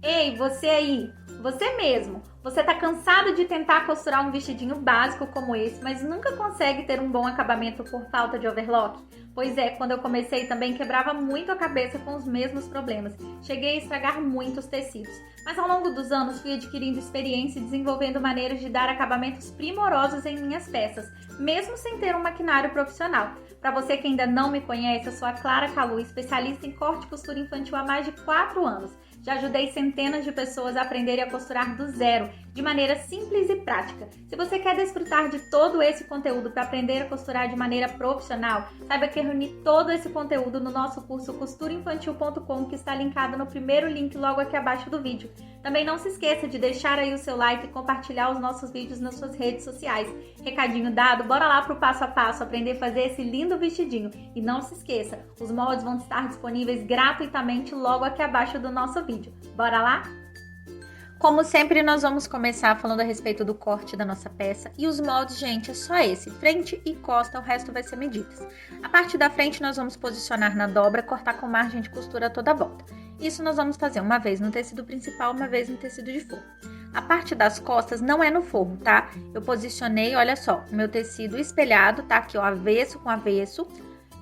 Ei, você aí, você mesmo, você tá cansado de tentar costurar um vestidinho básico como esse, mas nunca consegue ter um bom acabamento por falta de overlock? Pois é, quando eu comecei também quebrava muito a cabeça com os mesmos problemas. Cheguei a estragar muitos tecidos, mas ao longo dos anos fui adquirindo experiência e desenvolvendo maneiras de dar acabamentos primorosos em minhas peças, mesmo sem ter um maquinário profissional. Para você que ainda não me conhece, eu sou a Clara Calu, especialista em corte e costura infantil há mais de 4 anos. Já ajudei centenas de pessoas a aprenderem a costurar do zero, de maneira simples e prática. Se você quer desfrutar de todo esse conteúdo para aprender a costurar de maneira profissional, saiba que reuni todo esse conteúdo no nosso curso costurainfantil.com, que está linkado no primeiro link logo aqui abaixo do vídeo. Também não se esqueça de deixar aí o seu like e compartilhar os nossos vídeos nas suas redes sociais. Recadinho dado, bora lá pro passo a passo aprender a fazer esse lindo vestidinho. E não se esqueça, os moldes vão estar disponíveis gratuitamente logo aqui abaixo do nosso vídeo. Bora lá? Como sempre, nós vamos começar falando a respeito do corte da nossa peça. E os moldes, gente, é só esse, frente e costa, o resto vai ser medidas. A parte da frente nós vamos posicionar na dobra, cortar com margem de costura toda a volta. Isso nós vamos fazer uma vez no tecido principal, uma vez no tecido de forro. A parte das costas não é no forro, tá? Eu posicionei, olha só, o meu tecido espelhado, tá aqui, ó, avesso com avesso.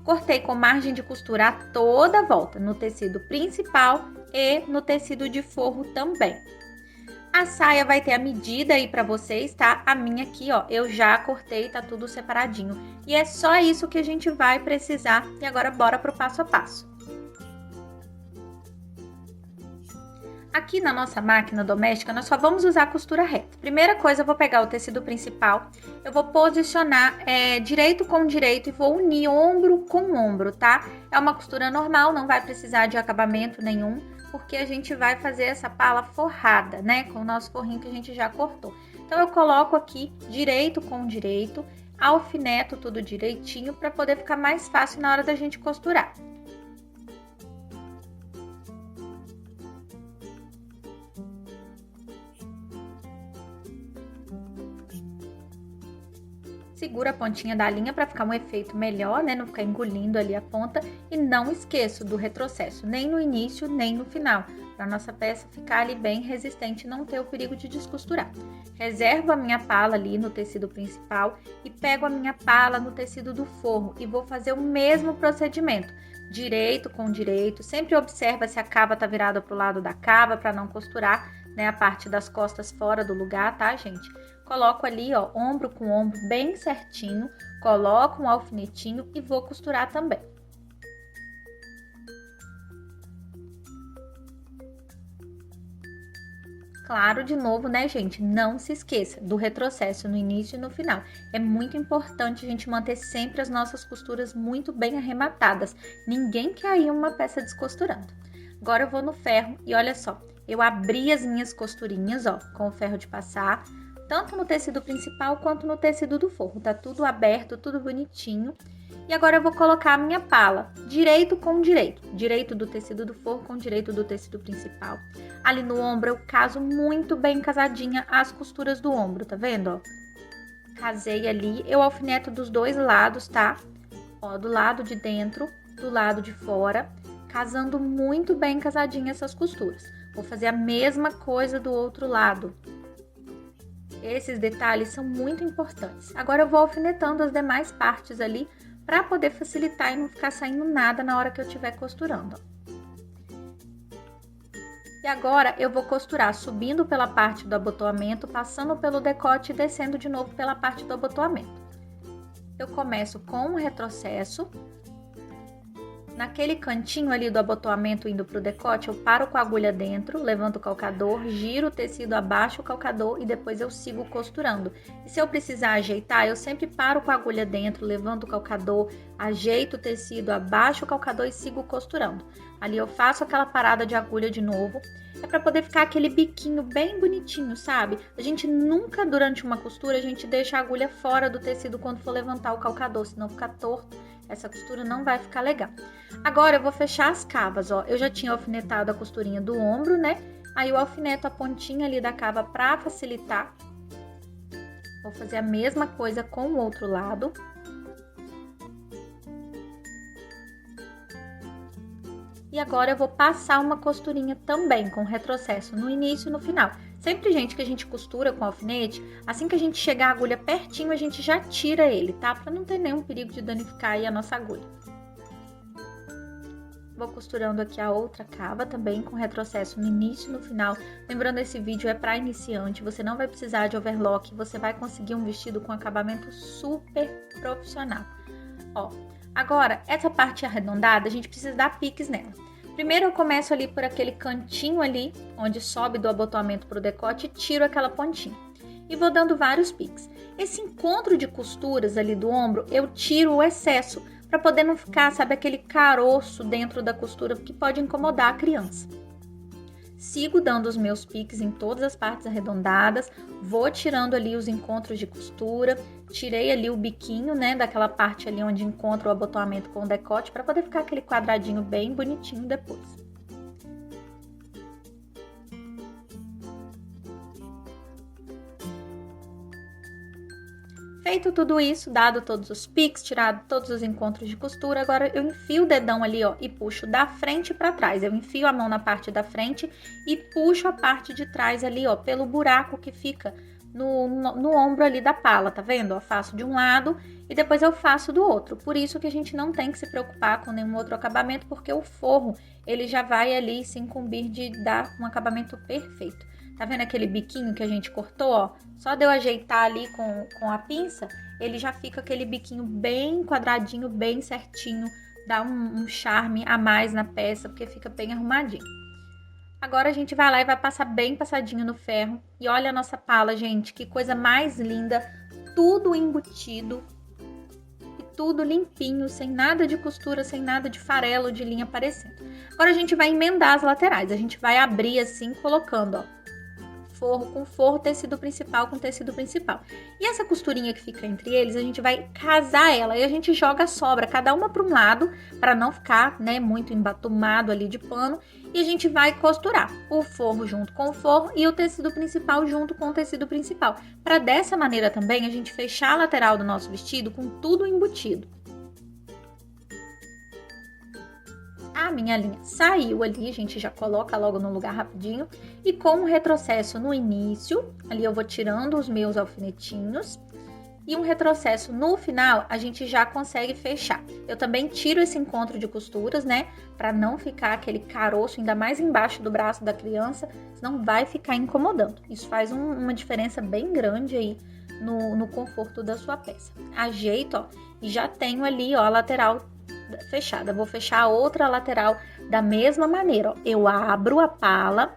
Cortei com margem de costura toda a volta, no tecido principal e no tecido de forro também. A saia vai ter a medida aí pra vocês, tá? A minha aqui, ó, eu já cortei, tá tudo separadinho. E é só isso que a gente vai precisar. E agora bora pro passo a passo. Aqui na nossa máquina doméstica, nós só vamos usar a costura reta. Primeira coisa, eu vou pegar o tecido principal, eu vou posicionar direito com direito e vou unir ombro com ombro, tá? É uma costura normal, não vai precisar de acabamento nenhum, porque a gente vai fazer essa pala forrada, né? Com o nosso forrinho que a gente já cortou. Então, eu coloco aqui direito com direito, alfineto tudo direitinho, para poder ficar mais fácil na hora da gente costurar. Segura a pontinha da linha para ficar um efeito melhor, né? Não ficar engolindo ali a ponta. E não esqueço do retrocesso, nem no início, nem no final. Para nossa peça ficar ali bem resistente e não ter o perigo de descosturar. Reservo a minha pala ali no tecido principal e pego a minha pala no tecido do forro. E vou fazer o mesmo procedimento. Direito com direito. Sempre observa se a cava tá virada para o lado da cava para não costurar, né? A parte das costas fora do lugar, tá, gente? Coloco ali, ó, ombro com ombro bem certinho, coloco um alfinetinho e vou costurar também. Claro, de novo, né, gente? Não se esqueça do retrocesso no início e no final. É muito importante a gente manter sempre as nossas costuras muito bem arrematadas. Ninguém quer ir uma peça descosturando. Agora eu vou no ferro e olha só, eu abri as minhas costurinhas, ó, com o ferro de passar, tanto no tecido principal quanto no tecido do forro. Tá tudo aberto, tudo bonitinho. E agora eu vou colocar a minha pala, direito com direito. Direito do tecido do forro com direito do tecido principal. Ali no ombro eu caso muito bem casadinha as costuras do ombro, tá vendo, ó? Casei ali, eu alfineto dos dois lados, tá? Ó, do lado de dentro, do lado de fora, casando muito bem casadinha essas costuras. Vou fazer a mesma coisa do outro lado. Esses detalhes são muito importantes. Agora eu vou alfinetando as demais partes ali para poder facilitar e não ficar saindo nada na hora que eu estiver costurando. E agora eu vou costurar subindo pela parte do abotoamento, passando pelo decote e descendo de novo pela parte do abotoamento. Eu começo com um retrocesso. Naquele cantinho ali do abotoamento indo pro decote, eu paro com a agulha dentro, levanto o calcador, giro o tecido abaixo o calcador e depois eu sigo costurando. E se eu precisar ajeitar, eu sempre paro com a agulha dentro, levanto o calcador, ajeito o tecido, abaixo o calcador e sigo costurando. Ali eu faço aquela parada de agulha de novo, é para poder ficar aquele biquinho bem bonitinho, sabe? A gente nunca, durante uma costura, a gente deixa a agulha fora do tecido quando for levantar o calcador, senão fica torto. Essa costura não vai ficar legal. Agora eu vou fechar as cavas, ó. Eu já tinha alfinetado a costurinha do ombro, né? Aí eu alfineto a pontinha ali da cava pra facilitar. Vou fazer a mesma coisa com o outro lado. E agora eu vou passar uma costurinha também com retrocesso no início e no final. Sempre, gente, que a gente costura com alfinete, assim que a gente chegar a agulha pertinho, a gente já tira ele, tá? Pra não ter nenhum perigo de danificar aí a nossa agulha. Vou costurando aqui a outra cava também com retrocesso no início e no final. Lembrando, esse vídeo é para iniciante, você não vai precisar de overlock, você vai conseguir um vestido com acabamento super profissional. Ó, agora, essa parte arredondada, a gente precisa dar piques nela. Primeiro eu começo ali por aquele cantinho ali, onde sobe do abotoamento pro decote e tiro aquela pontinha. E vou dando vários piques. Esse encontro de costuras ali do ombro, eu tiro o excesso, para poder não ficar, sabe, aquele caroço dentro da costura que pode incomodar a criança. Sigo dando os meus piques em todas as partes arredondadas, vou tirando ali os encontros de costura, tirei ali o biquinho, né, daquela parte ali onde encontra o abotoamento com o decote, para poder ficar aquele quadradinho bem bonitinho depois. Feito tudo isso, dado todos os piques, tirado todos os encontros de costura, agora eu enfio o dedão ali, ó, e puxo da frente para trás. Eu enfio a mão na parte da frente e puxo a parte de trás ali, ó, pelo buraco que fica no ombro ali da pala, tá vendo? Eu faço de um lado e depois eu faço do outro. Por isso que a gente não tem que se preocupar com nenhum outro acabamento, porque o forro, ele já vai ali se incumbir de dar um acabamento perfeito. Tá vendo aquele biquinho que a gente cortou, ó? Só de eu ajeitar ali com a pinça, ele já fica aquele biquinho bem quadradinho, bem certinho. Dá um charme a mais na peça, porque fica bem arrumadinho. Agora a gente vai lá e vai passar bem passadinho no ferro. E olha a nossa pala, gente, que coisa mais linda. Tudo embutido e tudo limpinho, sem nada de costura, sem nada de farelo, de linha aparecendo. Agora a gente vai emendar as laterais. A gente vai abrir assim, colocando, ó, forro com forro, tecido principal com tecido principal. E essa costurinha que fica entre eles, a gente vai casar ela e a gente joga a sobra, cada uma para um lado, para não ficar, né, muito embatumado ali de pano. E a gente vai costurar o forro junto com o forro e o tecido principal junto com o tecido principal. Para dessa maneira também a gente fechar a lateral do nosso vestido com tudo embutido. A minha linha saiu ali, a gente já coloca logo no lugar rapidinho. E com um retrocesso no início, ali eu vou tirando os meus alfinetinhos. E um retrocesso no final, a gente já consegue fechar. Eu também tiro esse encontro de costuras, né? Pra não ficar aquele caroço, ainda mais embaixo do braço da criança, senão vai ficar incomodando. Isso faz uma diferença bem grande aí no conforto da sua peça. Ajeito, ó, e já tenho ali, ó, a lateral fechada. Vou fechar a outra lateral da mesma maneira, ó. Eu abro a pala,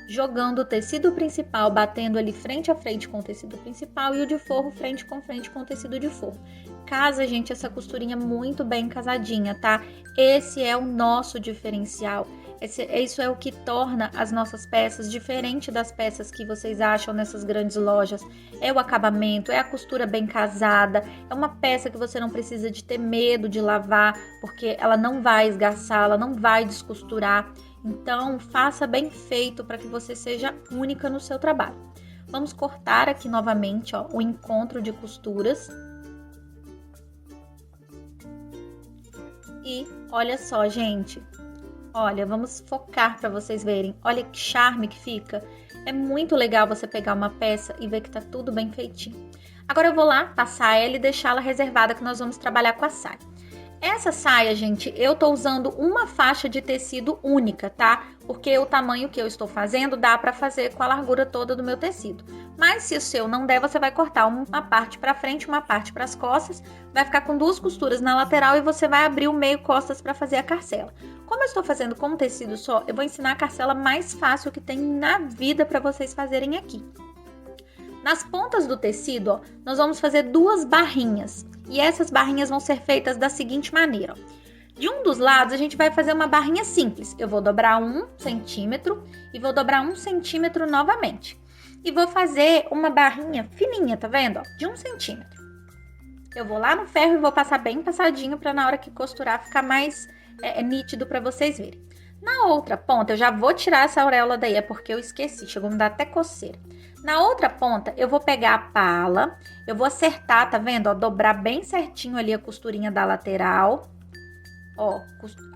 jogando o tecido principal, batendo ali frente a frente com o tecido principal e o de forro frente com o tecido de forro. Casa, gente, essa costurinha muito bem casadinha, tá? Esse é o nosso diferencial. Isso é o que torna as nossas peças diferente das peças que vocês acham nessas grandes lojas. É o acabamento, é a costura bem casada, é uma peça que você não precisa de ter medo de lavar, porque ela não vai esgarçar, ela não vai descosturar. Então, faça bem feito para que você seja única no seu trabalho. Vamos cortar aqui novamente, ó, o encontro de costuras. E olha só, gente. Olha, vamos focar para vocês verem. Olha que charme que fica. É muito legal você pegar uma peça e ver que tá tudo bem feitinho. Agora eu vou lá passar ela e deixá-la reservada, que nós vamos trabalhar com a saia. Essa saia, gente, eu tô usando uma faixa de tecido única, tá? Porque o tamanho que eu estou fazendo dá pra fazer com a largura toda do meu tecido. Mas se o seu não der, você vai cortar uma parte pra frente, uma parte pras costas. Vai ficar com duas costuras na lateral e você vai abrir o meio costas pra fazer a carcela. Como eu estou fazendo com um tecido só, eu vou ensinar a carcela mais fácil que tem na vida pra vocês fazerem aqui. Nas pontas do tecido, ó, nós vamos fazer duas barrinhas. E essas barrinhas vão ser feitas da seguinte maneira, ó. De um dos lados, a gente vai fazer uma barrinha simples. Eu vou dobrar 1 centímetro e vou dobrar 1 centímetro novamente. E vou fazer uma barrinha fininha, tá vendo? Ó, de 1 centímetro. Eu vou lá no ferro e vou passar bem passadinho para na hora que costurar ficar mais nítido para vocês verem. Na outra ponta, eu já vou tirar essa auréola daí, é porque eu esqueci, chegou a me dar até coceira. Na outra ponta, eu vou pegar a pala, eu vou acertar, tá vendo? Ó, dobrar bem certinho ali a costurinha da lateral. Ó,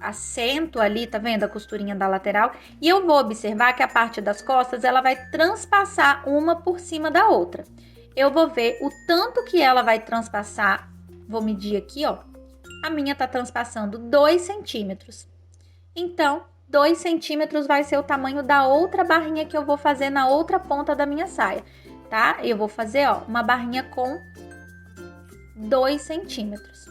assento ali, tá vendo a costurinha da lateral? E eu vou observar que a parte das costas, ela vai transpassar uma por cima da outra. Eu vou ver o tanto que ela vai transpassar, vou medir aqui, ó. A minha tá transpassando 2 centímetros. Então, 2 centímetros vai ser o tamanho da outra barrinha que eu vou fazer na outra ponta da minha saia, tá? Eu vou fazer, ó, uma barrinha com 2 centímetros.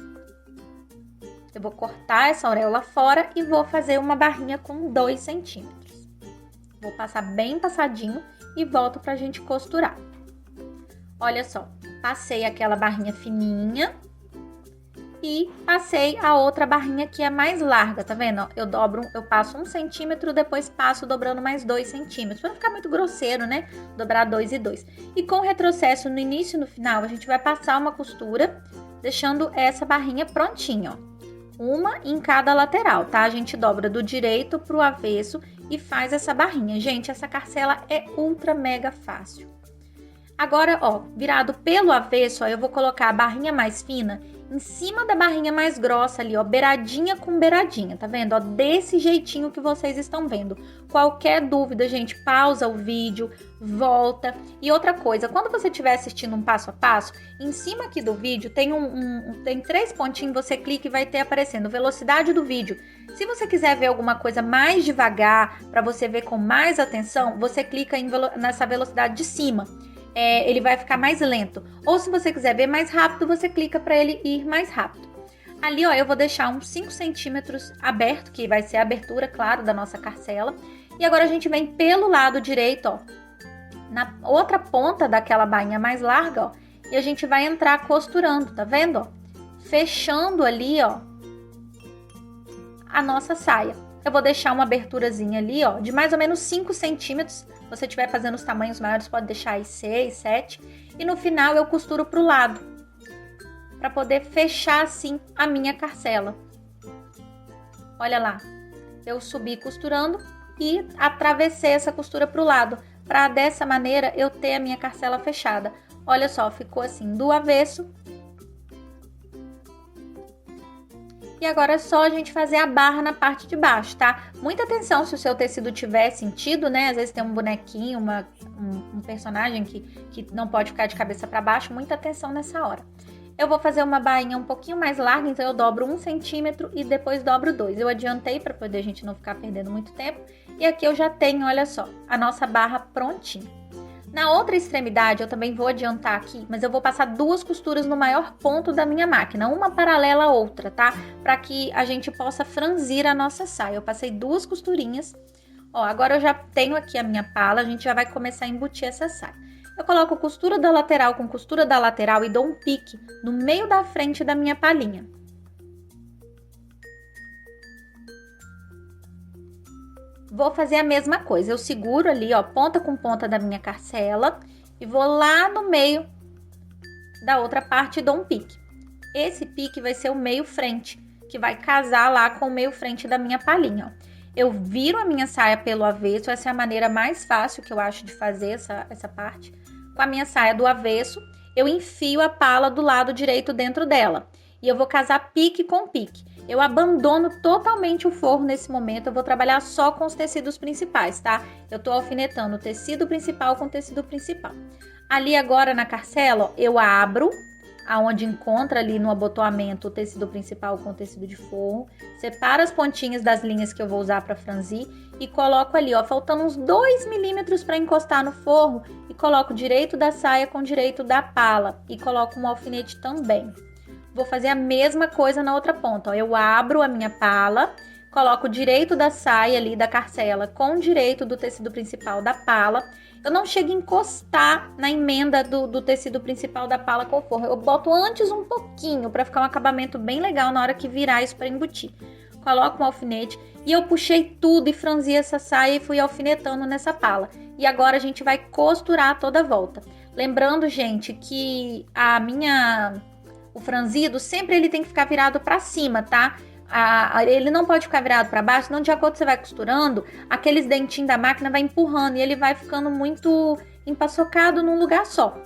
Eu vou cortar essa auréola fora e vou fazer uma barrinha com 2 centímetros. Vou passar bem passadinho e volto pra gente costurar. Olha só, passei aquela barrinha fininha e passei a outra barrinha que é mais larga, tá vendo? Eu passo 1 centímetro, depois passo dobrando mais 2 centímetros, pra não ficar muito grosseiro, né? Dobrar 2 e 2. E com retrocesso no início e no final, a gente vai passar uma costura, deixando essa barrinha prontinha, ó. Uma em cada lateral, tá? A gente dobra do direito pro avesso e faz essa barrinha. Gente, essa carcela é ultra mega fácil. Agora, ó, virado pelo avesso, ó, eu vou colocar a barrinha mais fina em cima da barrinha mais grossa ali, ó, beiradinha com beiradinha, tá vendo? Ó, desse jeitinho que vocês estão vendo. Qualquer dúvida, gente, pausa o vídeo, volta. E outra coisa, quando você estiver assistindo um passo a passo, em cima aqui do vídeo tem tem 3 pontinhos, você clica e vai ter aparecendo velocidade do vídeo. Se você quiser ver alguma coisa mais devagar, para você ver com mais atenção, você clica nessa velocidade de cima. Ele vai ficar mais lento. Ou se você quiser ver mais rápido, você clica para ele ir mais rápido. Ali, ó, eu vou deixar uns 5 centímetros aberto, que vai ser a abertura, claro, da nossa carcela. E agora a gente vem pelo lado direito, ó, na outra ponta daquela bainha mais larga, ó, e a gente vai entrar costurando, tá vendo, ó? Fechando ali, ó, a nossa saia. Eu vou deixar uma aberturazinha ali, ó, de mais ou menos 5 centímetros. Se você estiver fazendo os tamanhos maiores, pode deixar aí 6, 7. E no final eu costuro pro lado, para poder fechar assim a minha carcela. Olha lá, eu subi costurando e atravessei essa costura pro lado, para dessa maneira eu ter a minha carcela fechada. Olha só, ficou assim do avesso. E agora é só a gente fazer a barra na parte de baixo, tá? Muita atenção se o seu tecido tiver sentido, né? Às vezes tem um bonequinho, um personagem que não pode ficar de cabeça para baixo. Muita atenção nessa hora. Eu vou fazer uma bainha um pouquinho mais larga, então eu dobro 1 centímetro e depois dobro 2. Eu adiantei para poder a gente não ficar perdendo muito tempo. E aqui eu já tenho, olha só, a nossa barra prontinha. Na outra extremidade, eu também vou adiantar aqui, mas eu vou passar 2 costuras no maior ponto da minha máquina, uma paralela à outra, tá? Para que a gente possa franzir a nossa saia. Eu passei 2 costurinhas. Ó, agora eu já tenho aqui a minha pala, a gente já vai começar a embutir essa saia. Eu coloco costura da lateral com costura da lateral e dou um pique no meio da frente da minha palhinha. Vou fazer a mesma coisa, eu seguro ali, ó, ponta com ponta da minha carcela e vou lá no meio da outra parte e dou um pique. Esse pique vai ser o meio frente, que vai casar lá com o meio frente da minha palhinha, ó. Eu viro a minha saia pelo avesso, essa é a maneira mais fácil que eu acho de fazer essa parte. Com a minha saia do avesso, eu enfio a pala do lado direito dentro dela e eu vou casar pique com pique. Eu abandono totalmente o forro nesse momento, eu vou trabalhar só com os tecidos principais, tá? Eu tô alfinetando o tecido principal com o tecido principal. Ali agora na carcela, ó, eu abro, aonde encontra ali no abotoamento o tecido principal com o tecido de forro, separo as pontinhas das linhas que eu vou usar para franzir e coloco ali, ó, faltando uns 2 milímetros para encostar no forro e coloco direito da saia com direito da pala e coloco um alfinete também. Vou fazer a mesma coisa na outra ponta, ó. Eu abro a minha pala, coloco o direito da saia ali da carcela com o direito do tecido principal da pala. Eu não chego a encostar na emenda do tecido principal da pala com o forro. Eu boto antes um pouquinho para ficar um acabamento bem legal na hora que virar isso para embutir. Coloco um alfinete e eu puxei tudo e franzi essa saia e fui alfinetando nessa pala. E agora a gente vai costurar toda a volta. Lembrando, gente, que o franzido sempre ele tem que ficar virado para cima, tá? Ele não pode ficar virado para baixo, senão de acordo com você vai costurando, aqueles dentinhos da máquina vai empurrando e ele vai ficando muito empaçocado num lugar só.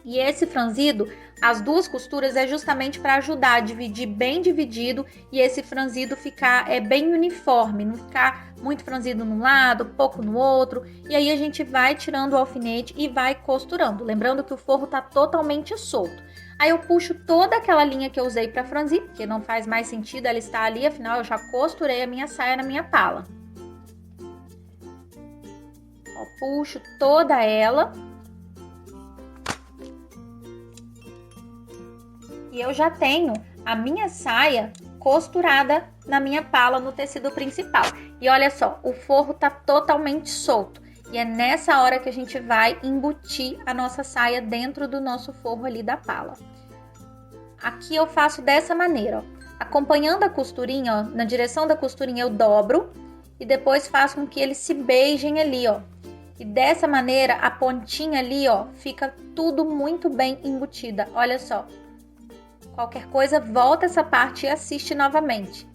E esse franzido as duas costuras é justamente para ajudar a dividir bem dividido e esse franzido ficar bem uniforme, não ficar muito franzido num lado, pouco no outro. E aí a gente vai tirando o alfinete e vai costurando. Lembrando que o forro tá totalmente solto. Aí eu puxo toda aquela linha que eu usei para franzir, porque não faz mais sentido ela estar ali, afinal eu já costurei a minha saia na minha pala. Ó, puxo toda ela. E eu já tenho a minha saia costurada na minha pala no tecido principal. E olha só, o forro tá totalmente solto. E é nessa hora que a gente vai embutir a nossa saia dentro do nosso forro ali da pala. Aqui eu faço dessa maneira, ó. Acompanhando a costurinha, ó, na direção da costurinha eu dobro e depois faço com que eles se beijem ali, ó. E dessa maneira a pontinha ali, ó, fica tudo muito bem embutida. Olha só. Qualquer coisa, volta essa parte e assiste novamente.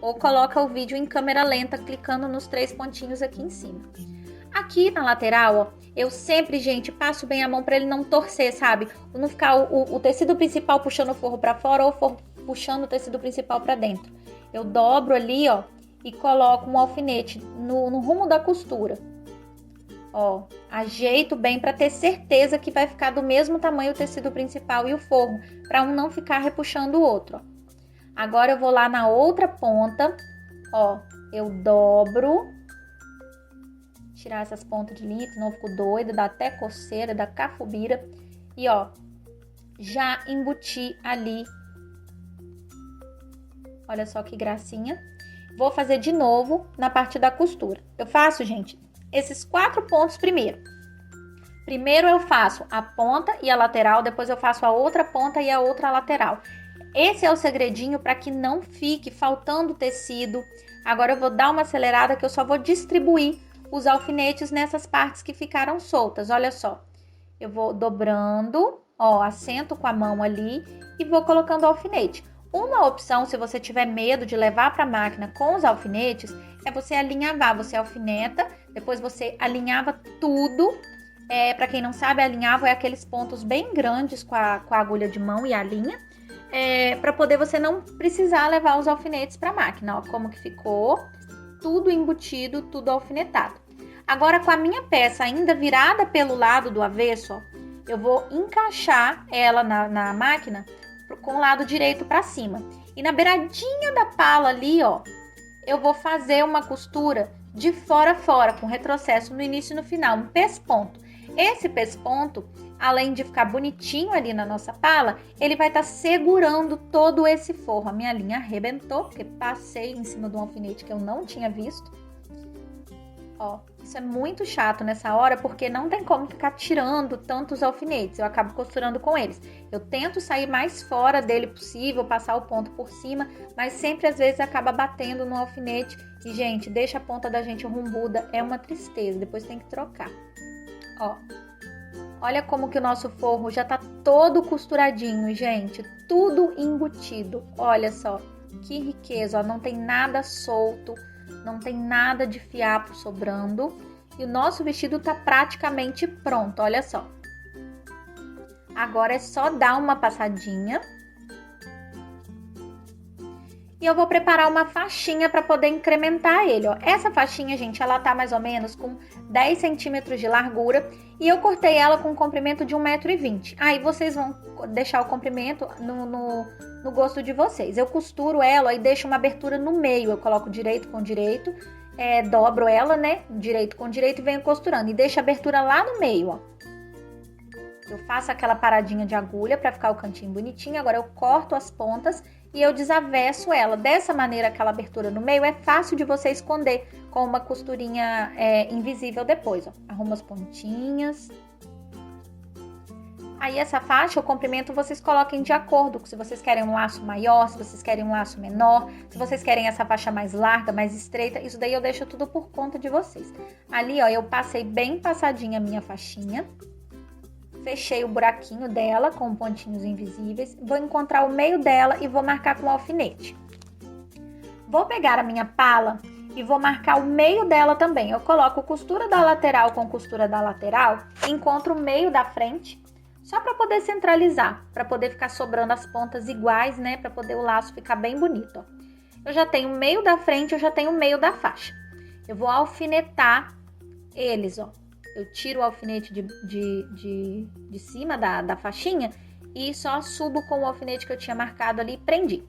Ou coloca o vídeo em câmera lenta, clicando nos 3 pontinhos aqui em cima. Aqui na lateral, ó, eu sempre, gente, passo bem a mão para ele não torcer, sabe? Não ficar o tecido principal puxando o forro para fora ou o forro puxando o tecido principal para dentro. Eu dobro ali, ó, e coloco um alfinete no rumo da costura. Ó, ajeito bem para ter certeza que vai ficar do mesmo tamanho o tecido principal e o forro, para um não ficar repuxando o outro, ó. Agora eu vou lá na outra ponta, ó, eu dobro, tirar essas pontas de linha, senão eu fico doida, dá até coceira, dá cafubira, e ó, já embuti ali. Olha só que gracinha. Vou fazer de novo na parte da costura. Eu faço, gente, esses 4 pontos primeiro. Primeiro eu faço a ponta e a lateral, depois eu faço a outra ponta e a outra lateral. Esse é o segredinho para que não fique faltando tecido. Agora eu vou dar uma acelerada que eu só vou distribuir os alfinetes nessas partes que ficaram soltas. Olha só, eu vou dobrando, ó, assento com a mão ali e vou colocando o alfinete. Uma opção, se você tiver medo de levar para a máquina com os alfinetes, é você alinhavar. Você alfineta, depois você alinhava tudo. Para quem não sabe, alinhava é aqueles pontos bem grandes com a agulha de mão e a linha, para poder você não precisar levar os alfinetes para a máquina. Ó, como que ficou, tudo embutido, tudo alfinetado. Agora, com a minha peça ainda virada pelo lado do avesso, ó, eu vou encaixar ela na máquina com o lado direito para cima. E na beiradinha da pala ali, ó, eu vou fazer uma costura de fora a fora, com retrocesso no início e no final, um pesponto. Esse pesponto, além de ficar bonitinho ali na nossa pala, ele vai estar segurando todo esse forro. A minha linha arrebentou, porque passei em cima de um alfinete que eu não tinha visto. Ó, isso é muito chato nessa hora, porque não tem como ficar tirando tantos alfinetes. Eu acabo costurando com eles. Eu tento sair mais fora dele possível, passar o ponto por cima, mas sempre às vezes acaba batendo no alfinete. E, gente, deixa a ponta da gente rumbuda, é uma tristeza. Depois tem que trocar. Ó, olha como que o nosso forro já tá todo costuradinho, gente. Tudo embutido. Olha só, que riqueza, ó. Não tem nada solto, não tem nada de fiapo sobrando. E o nosso vestido tá praticamente pronto, olha só. Agora é só dar uma passadinha. E eu vou preparar uma faixinha para poder incrementar ele, ó. Essa faixinha, gente, ela tá mais ou menos com 10 centímetros de largura. E eu cortei ela com um comprimento de 1,20 m. Aí vocês vão deixar o comprimento no gosto de vocês. Eu costuro ela e deixo uma abertura no meio. Eu coloco direito com direito, dobro ela, né? Direito com direito e venho costurando. E deixo a abertura lá no meio, ó. Eu faço aquela paradinha de agulha para ficar o cantinho bonitinho. Agora eu corto as pontas e eu desavesso ela. Dessa maneira, aquela abertura no meio é fácil de você esconder com uma costurinha invisível depois, ó. Arrumo as pontinhas. Aí essa faixa, o comprimento, vocês coloquem de acordo. Se vocês querem um laço maior, se vocês querem um laço menor, se vocês querem essa faixa mais larga, mais estreita, isso daí eu deixo tudo por conta de vocês. Ali, ó, eu passei bem passadinha a minha faixinha. Fechei o buraquinho dela com pontinhos invisíveis. Vou encontrar o meio dela e vou marcar com alfinete. Vou pegar a minha pala e vou marcar o meio dela também. Eu coloco costura da lateral com costura da lateral, encontro o meio da frente, Só para poder centralizar, para poder ficar sobrando as pontas iguais, né? Para poder o laço ficar bem bonito, ó. Eu já tenho o meio da frente, eu já tenho o meio da faixa. Eu vou alfinetar eles, ó. Eu tiro o alfinete de cima da faixinha e só subo com o alfinete que eu tinha marcado ali e prendi.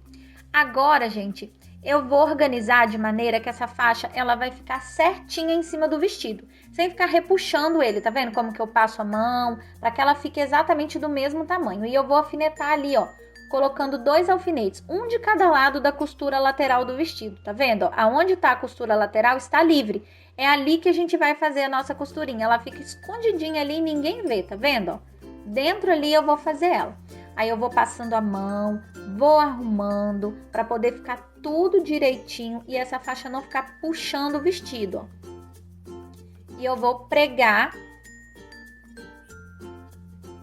Agora, gente, eu vou organizar de maneira que essa faixa, ela vai ficar certinha em cima do vestido, sem ficar repuxando ele, tá vendo como que eu passo a mão, para que ela fique exatamente do mesmo tamanho. E eu vou alfinetar ali, ó, colocando 2 alfinetes, um de cada lado da costura lateral do vestido, tá vendo? Ó, aonde tá a costura lateral está livre. É ali que a gente vai fazer a nossa costurinha, ela fica escondidinha ali e ninguém vê, tá vendo? Ó, dentro ali eu vou fazer ela. Aí eu vou passando a mão, vou arrumando para poder ficar tudo direitinho e essa faixa não ficar puxando o vestido, ó. E eu vou pregar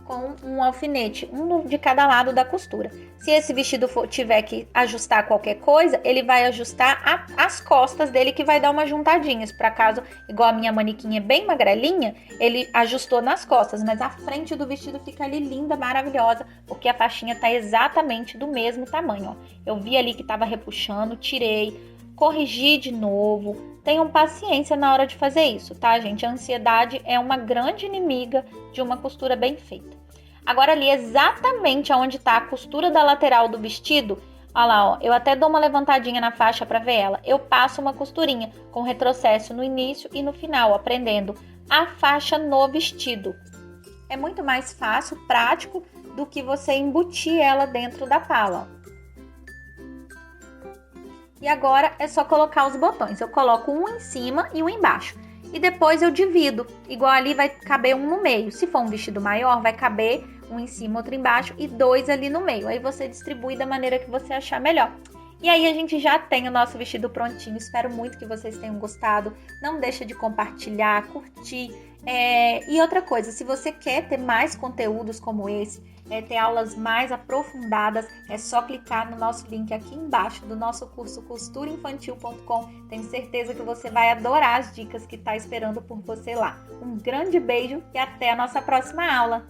com um alfinete, um de cada lado da costura. Se esse vestido tiver que ajustar qualquer coisa, ele vai ajustar as costas dele, que vai dar umas juntadinhas, para caso, igual a minha manequim é bem magrelinha, ele ajustou nas costas, mas a frente do vestido fica ali linda, maravilhosa, porque a faixinha tá exatamente do mesmo tamanho, ó. Eu vi ali que tava repuxando, tirei, corrigi de novo. Tenham paciência na hora de fazer isso, tá, gente? A ansiedade é uma grande inimiga de uma costura bem feita. Agora ali, exatamente onde tá a costura da lateral do vestido, olha lá, ó, eu até dou uma levantadinha na faixa para ver ela. Eu passo uma costurinha com retrocesso no início e no final, ó, prendendo a faixa no vestido. É muito mais fácil, prático, do que você embutir ela dentro da pala, ó. E agora é só colocar os botões. Eu coloco um em cima e um embaixo. E depois eu divido. Igual ali vai caber um no meio. Se for um vestido maior, vai caber um em cima, outro embaixo e 2 ali no meio. Aí você distribui da maneira que você achar melhor. E aí a gente já tem o nosso vestido prontinho. Espero muito que vocês tenham gostado. Não deixa de compartilhar, curtir. E outra coisa, se você quer ter mais conteúdos como esse, ter aulas mais aprofundadas, é só clicar no nosso link aqui embaixo do nosso curso costurainfantil.com. Tenho certeza que você vai adorar as dicas que está esperando por você lá. Um grande beijo e até a nossa próxima aula!